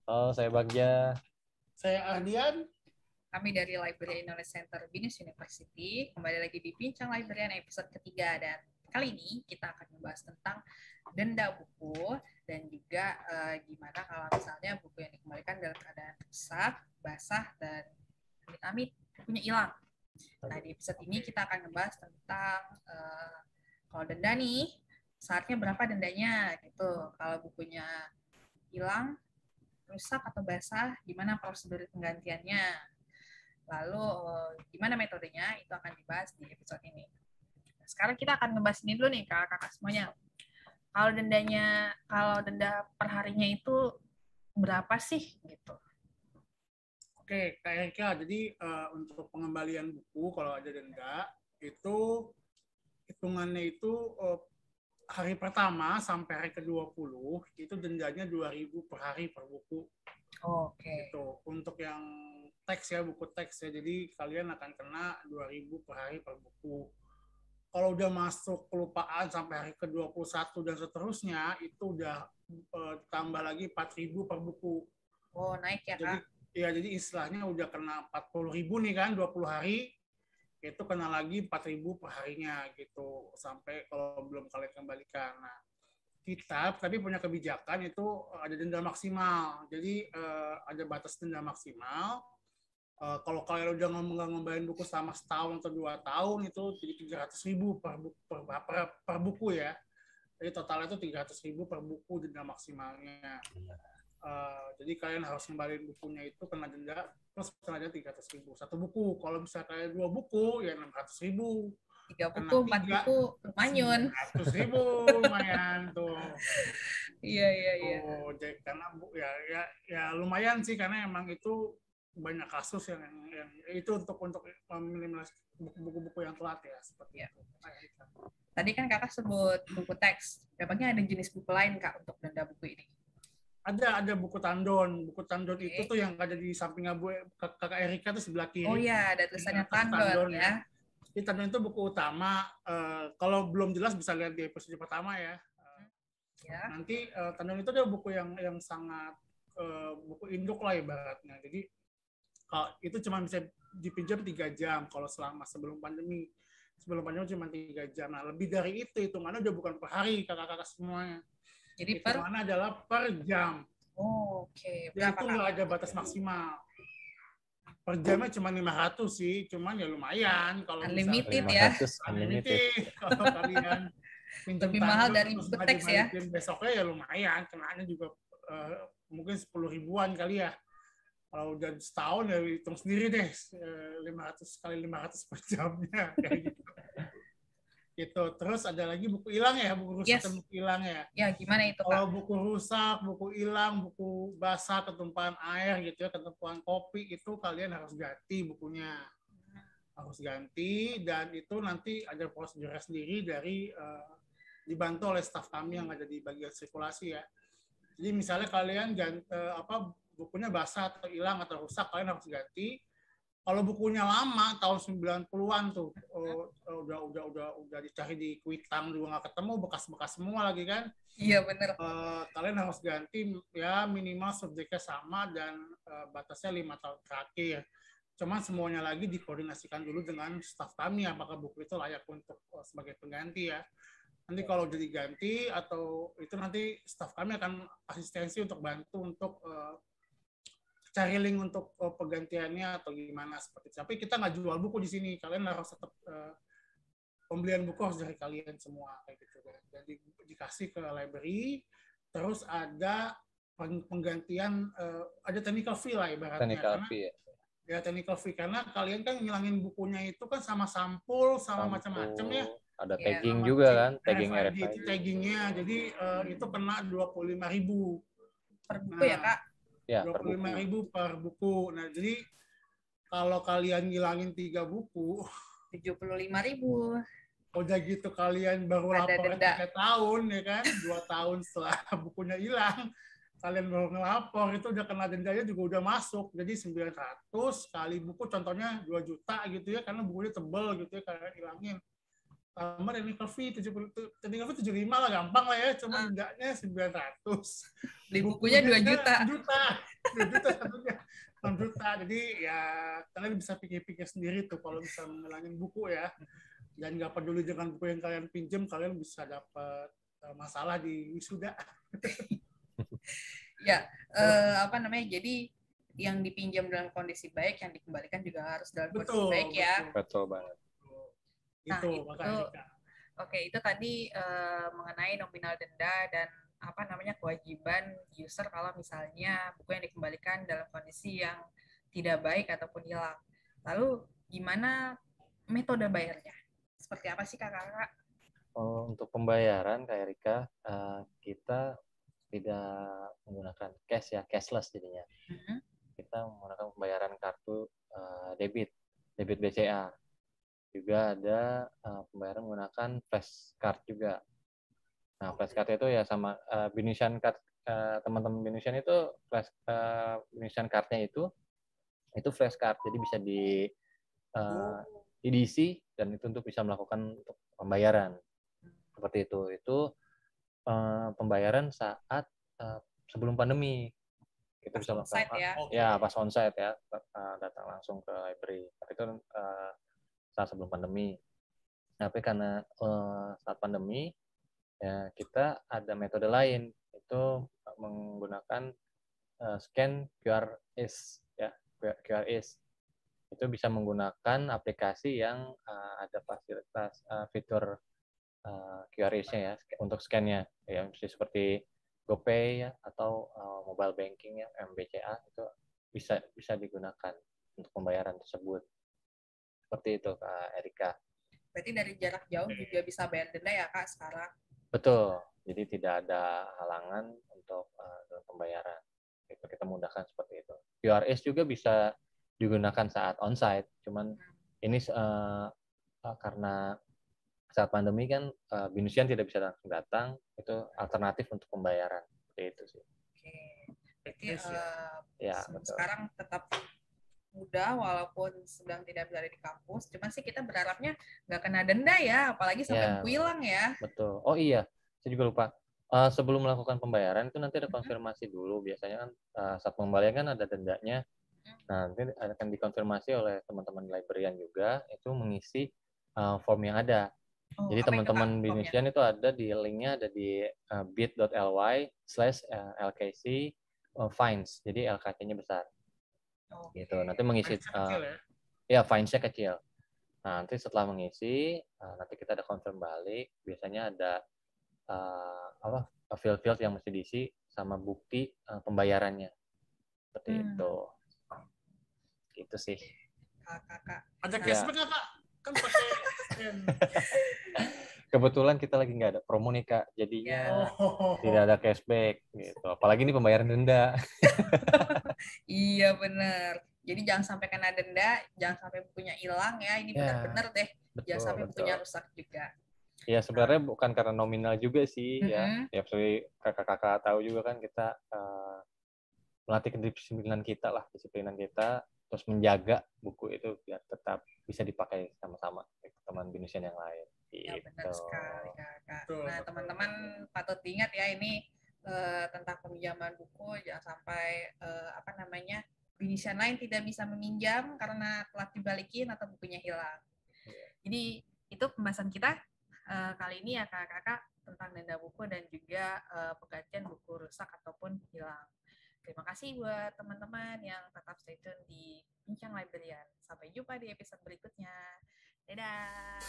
Halo, saya Bagja. Saya Ardian. Kami dari Library Knowledge Center Binus University. Kembali lagi di Bincang Librarian episode ketiga. Dan kali ini kita akan membahas tentang denda buku. Dan juga gimana kalau misalnya buku yang dikembalikan dalam keadaan rusak, basah, dan amit-amit bukunya hilang. Nah, di episode ini kita akan membahas tentang kalau denda nih, saatnya berapa dendanya gitu. Kalau bukunya hilang, rusak atau basah, gimana prosedur penggantiannya. Lalu gimana metodenya, itu akan dibahas di episode ini. Nah, sekarang kita akan ngebahas ini dulu nih kakak-kakak semuanya. Kalau denda perharinya itu berapa sih gitu? Oke, Kak Erika, jadi untuk pengembalian buku kalau ada denda itu hitungannya itu hari pertama sampai hari ke-20 itu dendanya 2.000 per hari per buku. Oke. Itu untuk yang teks ya, buku teks ya. Jadi kalian akan kena 2.000 per hari per buku. Kalau udah masuk kelupaan sampai hari ke-21 dan seterusnya, itu udah tambah lagi 4.000 per buku. Oh, naik ya, Kak? Jadi istilahnya udah kena 40.000 nih kan, 20 hari, itu kena lagi 4.000 per harinya gitu, sampai kalau belum kalian kembalikan. Nah, kita tapi punya kebijakan itu ada denda maksimal. Jadi ada batas denda maksimal. Kalau kalian udah ngembalin buku selama setahun atau 2 tahun itu jadi 300.000 per buku ya. Jadi totalnya itu 300.000 per buku denda maksimalnya. Jadi kalian harus kembaliin bukunya itu kena denda plus kena denda 300.000 satu buku. Kalau misalnya kalian 2 buku ya 600.000. 3 buku, 4 buku lumayan. 900.000 lumayan tuh. Iya. Oh, jadi karena ya lumayan sih karena emang itu banyak kasus yang itu untuk meminimalisir buku-buku yang telat ya seperti itu. Tadi kan kakak sebut buku teks. Memangnya ada jenis buku lain kak untuk denda buku ini? Ada buku tandon. Buku tandon itu tuh yang ada di samping kakak Erika tuh sebelah kiri. Oh iya, ada tulisannya tandon ya. Di tandon itu buku utama. Kalau belum jelas bisa lihat di episode pertama ya. Nanti tandon itu ada buku yang sangat buku induk lah ibaratnya. Jadi itu cuma bisa dipinjam 3 jam kalau selama sebelum pandemi. Sebelum pandemi cuma 3 jam. Nah, lebih dari itu hitungannya udah bukan per hari kakak-kakak semuanya. Jadi hitungannya adalah per jam. Oh, oke. Jadi itu nggak ada batas maksimal. Per jamnya cuma 500 sih, cuman ya lumayan kalau unlimited ya. Unlimited. Kalau kalian pinjam lebih mahal dari buku teks ya. Besoknya ya lumayan, kenanya juga mungkin 10 ribuan kali ya. Kalau udah setahun ya hitung sendiri deh 500 kali 500 per jamnya kayak gitu. Gitu. Terus ada lagi buku hilang ya, buku rusak dan buku hilang ya. Ya, gimana itu, Kak? Kalau buku rusak, buku hilang, buku basah, ketumpahan air gitu ya, ketumpahan kopi itu kalian harus ganti bukunya. Harus ganti dan itu nanti ada prosedurnya sendiri dari dibantu oleh staf kami yang ada di bagian sirkulasi ya. Jadi misalnya kalian bukunya basah atau hilang atau rusak, kalian harus ganti. Kalau bukunya lama tahun 90-an tuh udah dicari di Kuitang juga nggak ketemu, bekas-bekas semua lagi kan. Iya benar. Kalian harus ganti ya minimal subjeknya sama dan batasnya 5 tahun terakhir. Cuman semuanya lagi dikoordinasikan dulu dengan staf kami apakah buku itu layak untuk sebagai pengganti ya. Nanti kalau udah diganti atau itu nanti staf kami akan asistensi untuk bantu untuk cari link untuk penggantiannya atau gimana seperti itu. Tapi kita nggak jual buku di sini. Kalian harus tetap pembelian buku harus dari kalian semua kayak gitu. Jadi dikasih ke library. Terus ada penggantian ada technical fee lah ibaratnya. Technical fee karena kalian kan ngilangin bukunya itu kan sama sampul sama macam-macam ya. Ada tagging juga kan, tagging RFID. Taggingnya, jadi itu kena 25.000 per buku ya kak? Ya, 25.000 per buku. Nah jadi kalau kalian ngilangin 3 buku, 75.000. Udah gitu kalian baru lapor 3 tahun ya kan, 2 tahun setelah bukunya hilang, kalian baru ngelapor itu udah kena dendanya juga udah masuk. Jadi 900 kali buku contohnya 2 juta gitu ya karena bukunya tebel gitu ya kalian hilangin. tambah technical fee 75 lah, gampang lah ya, cuma dendanya 900. Beli bukunya 2 juta. 2 juta satunya. 6 juta. Jadi ya kalian bisa pikir-pikir sendiri tuh kalau bisa mengelangin buku ya. Dan nggak peduli dengan buku yang kalian pinjam, kalian bisa dapat masalah di wisuda. Ya, jadi yang dipinjam dalam kondisi baik, yang dikembalikan juga harus dalam kondisi baik ya. Betul banget. Nah, itu tadi mengenai nominal denda dan kewajiban user kalau misalnya buku yang dikembalikan dalam kondisi yang tidak baik ataupun hilang. Lalu gimana metode bayarnya? Seperti apa sih kakak? Untuk pembayaran Kak Erika, kita tidak menggunakan cash ya, cashless jadinya. Kita menggunakan pembayaran kartu debit BCA. Juga ada pembayaran menggunakan flash card juga. Nah, flash card itu ya sama Binisian card, teman-teman Binisian itu flash Binisian cardnya itu flash card, jadi bisa diisi dan itu untuk bisa melakukan untuk pembayaran seperti itu. Itu pembayaran saat sebelum pandemi. Kita bisa melakukan pas onsite ya, datang langsung ke library. Tapi itu saat sebelum pandemi. Tapi karena saat pandemi ya kita ada metode lain, itu menggunakan scan QRIS ya, QRIS. Itu bisa menggunakan aplikasi yang ada fasilitas fitur QRIS-nya ya untuk scan-nya ya, seperti GoPay ya atau mobile banking ya, MBCA, itu bisa digunakan untuk pembayaran tersebut. Seperti itu Kak Erika. Berarti dari jarak jauh juga bisa bayar denda ya Kak sekarang? Betul. Jadi tidak ada halangan untuk pembayaran. Itu kita mudahkan seperti itu. QRIS juga bisa digunakan saat onsite. Cuman ini karena saat pandemi kan Binisian tidak bisa langsung datang, itu alternatif untuk pembayaran. Seperti itu sih. Oke. Berarti betul. Sekarang tetap mudah walaupun sedang tidak berada di kampus. Cuman sih kita berharapnya nggak kena denda ya, apalagi sampai buku hilang ya. Betul. Oh iya, saya juga lupa. Sebelum melakukan pembayaran itu nanti ada konfirmasi dulu. Biasanya kan saat pengembalian kan ada dendanya. Nah, nanti akan dikonfirmasi oleh teman-teman librarian juga, itu mengisi form yang ada. Jadi teman-teman Binisian itu ada di linknya, ada di bit.ly/LKC fines. Jadi LKC-nya besar. Gitu. Nanti mengisi fines-nya kecil. Nah, nanti setelah mengisi, nanti kita ada confirm balik. Biasanya ada field-field yang mesti diisi sama bukti pembayarannya. Seperti itu. Gitu sih. Kakak. Ada cashback nggak Kak? Kan pakai Kebetulan kita lagi nggak ada promo nih Kak, jadinya tidak ada cashback gitu. Apalagi ini pembayaran denda. Iya benar. Jadi jangan sampai kena denda, jangan sampai bukunya hilang ya. Ini benar-benar deh. Jangan sampai bukunya rusak juga. Ya sebenarnya bukan karena nominal juga sih ya. Ya seperti kakak-kakak tahu juga kan kita melatih kedisiplinan kita lah, disiplinan kita, terus menjaga buku itu biar tetap bisa dipakai sama-sama teman Binisian yang lain. Ya benar sekali Kakak. Nah teman-teman patut diingat ya, ini tentang peminjaman buku, jangan sampai Binisian lain tidak bisa meminjam karena telah dibalikin atau bukunya hilang. Jadi itu pembahasan kita kali ini ya kakak-kakak tentang denda buku dan juga penggantian buku rusak ataupun hilang. Terima kasih buat teman-teman yang tetap stay tune di Bincang Librarian. Sampai jumpa di episode berikutnya. Dadah!